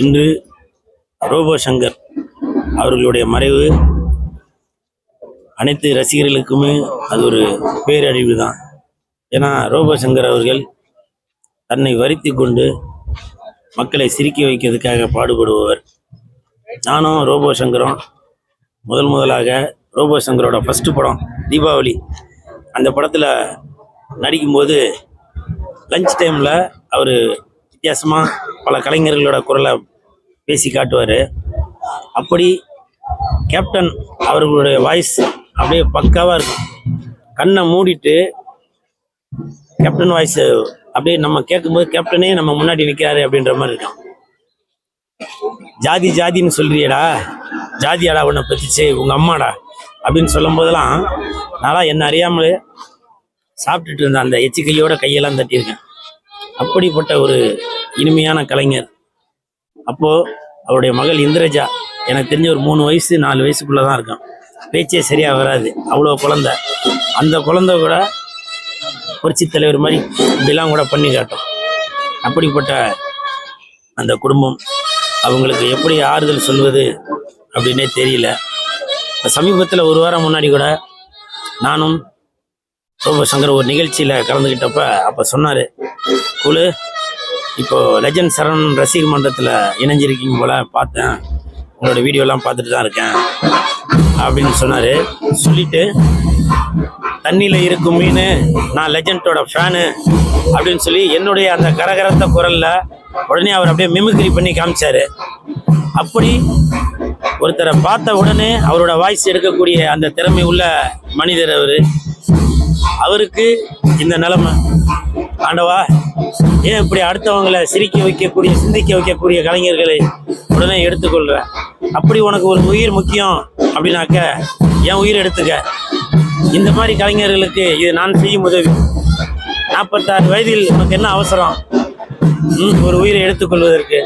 இன்று ரோபோ சங்கர் அவர்களுடைய மறைவு அனைத்து ரசிகர்களுக்குமே அது ஒரு பேரழிவு தான். ஏன்னா ரோபோ சங்கர் அவர்கள் தன்னை வருத்தி கொண்டு மக்களை சிரிக்க வைக்கிறதுக்காக பாடுபடுபவர். நானும் ரோபோ சங்கரும் முதலாக ரோபோ சங்கரோட ஃபஸ்ட்டு படம் தீபாவளி, அந்த படத்தில் நடிக்கும்போது லஞ்ச் டைமில் அவர் வித்தியாசமாக பல கலைஞர்களோட குரலை பேசி காட்டுவார். அப்படி கேப்டன் அவர்களுடைய வாய்ஸ் அப்படியே பக்காவாக இருக்கும். கண்ணை மூடிட்டு கேப்டன் வாய்ஸ் அப்படியே நம்ம கேட்கும்போது கேப்டனே நம்ம முன்னாடி நிற்கிறாரு அப்படின்ற மாதிரி இருக்கும். ஜாதி ஜாதின்னு சொல்றியடா, ஜாதியாடா உன்னை பற்றிச்சு உங்கள் அம்மாடா அப்படின்னு சொல்லும் போதெல்லாம் நான் என்ன அறியாமலே சாப்பிட்டுட்டு இருந்தேன். அந்த எச்சிக்கையோட கையெல்லாம் தட்டியிருக்கேன். அப்படிப்பட்ட ஒரு இனிமையான கலைஞர். அப்போது அவருடைய மகள் இந்திரஜா எனக்கு தெரிஞ்ச ஒரு 3 வயசு 4 வயசுக்குள்ளே தான் இருக்கும். பேச்சே சரியாக வராது, அவ்வளோ குழந்தை. அந்த குழந்தை கூட புரட்சி தலைவர் மாதிரி இப்படிலாம் கூட பண்ணி காட்டும். அப்படிப்பட்ட அந்த குடும்பம் அவங்களுக்கு எப்படி ஆறுதல் சொல்வது அப்படின்னே தெரியல. சமீபத்தில் ஒரு வாரம் முன்னாடி கூட நானும் ரோபோ சங்கர் ஒரு நிகழ்ச்சியில் கலந்துக்கிட்டப்ப அப்போ சொன்னார், குழு இப்போது லெஜண்ட் சரவணன் ரசிகர் மன்றத்தில் இணைஞ்சிருக்கீங்க போல், பார்த்தேன் உங்களோட வீடியோலாம் பார்த்துட்டு தான் இருக்கேன் அப்படின்னு சொன்னார். சொல்லிவிட்டு தண்ணியில் இருக்கும் மீன், நான் லெஜண்டோட ஃபேனு அப்படின்னு சொல்லி என்னுடைய அந்த கரகரத்த குரலில் உடனே அவர் அப்படியே மிமிக்ரி பண்ணி காமிச்சார். அப்படி ஒருத்தரை பார்த்த உடனே அவரோட வாய்ஸ் எடுக்கக்கூடிய அந்த திறமை உள்ள மனிதர் அவருக்கு இந்த நிலைமை. ஆண்டவா, ஏன் இப்படி அடுத்தவங்களை சிரிக்க வைக்கக்கூடிய சிந்திக்க வைக்கக்கூடிய கலைஞர்களை உடனே எடுத்துக்கொள்கிற? அப்படி உனக்கு ஒரு உயிர் முக்கியம் அப்படின்னாக்க என் உயிர் எடுத்துக்க. இந்த மாதிரி கலைஞர்களுக்கு இது நான் செய்யும் உதவி. 46 வயதில் உனக்கு என்ன அவசரம் ஒரு உயிரை எடுத்துக்கொள்வதற்கு?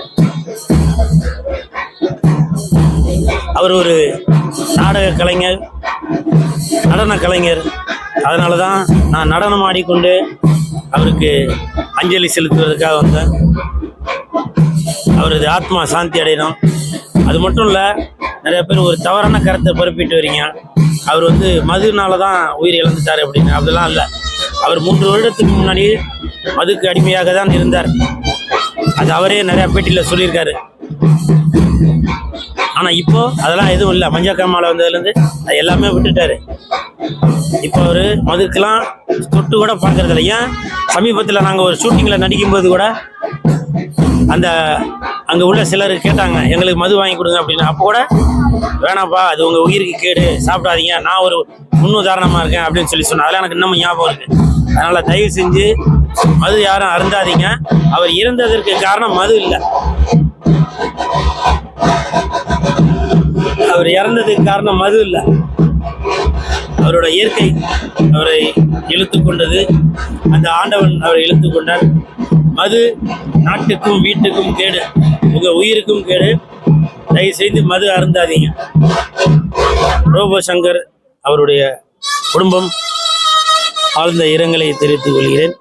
அவர் ஒரு நாடக கலைஞர், நடன கலைஞர். அதனால தான் நான் நடனம் ஆடிக்கொண்டு அவருக்கு அஞ்சலி செலுத்துவதற்காக வந்தேன். அவரது ஆத்மா சாந்தி அடையணும். அது மட்டும் இல்லை, நிறைய பேர் ஒரு தவறான கருத்தை பரப்பிட்டு வரீங்க. அவர் மதுனால தான் உயிர் இழந்துட்டார் அப்படின்னு. அப்படிலாம் இல்லை. அவர் 3 வருடத்துக்கு முன்னாடி மதுக்கு அடிமையாக தான் இருந்தார். அது அவரே நிறையா பேட்டியில் சொல்லியிருக்காரு. ஆனால் இப்போ அதெல்லாம் எதுவும் இல்லை. மஞ்சக்காமால வந்ததுலேருந்து அது எல்லாமே விட்டுட்டாரு. இப்போ அவர் மதுக்கெல்லாம் தொட்டு கூட பார்க்கறதில்ல. ஏன், சமீபத்தில் நாங்கள் ஒரு ஷூட்டிங்கில் நடிக்கும்போது கூட அங்கே உள்ள சிலர் கேட்டாங்க, எங்களுக்கு மது வாங்கி கொடுங்க அப்படின்னு. அப்போ கூட வேணாப்பா, அது உங்கள் உயிருக்கு கேடு, சாப்பிடாதீங்க, நான் ஒரு முன்னுதாரணமாக இருக்கேன் அப்படின்னு சொல்லி சொன்னேன். அதெல்லாம் எனக்கு இன்னமும் ஞாபகம் இருக்குது. அதனால் தயவு செஞ்சு மது யாரும் அருந்தாதீங்க. அவர் இறந்ததற்கு காரணம் மது இல்லை. அவர் இறந்ததுக்கு காரணம் மது இல்லை. அவரோட இயற்கை அவரை இழுத்து கொண்டது. அந்த ஆண்டவன் அவரை இழுத்து கொண்டார். மது நாட்டுக்கும் வீட்டுக்கும் கேடு, உங்கள் உயிருக்கும் கேடு. தயவு செய்து மது அருந்தாதீங்க. ரோபோ சங்கர் அவருடைய குடும்பம் ஆழ்ந்த இரங்கலை தெரிவித்துக் கொள்கிறேன்.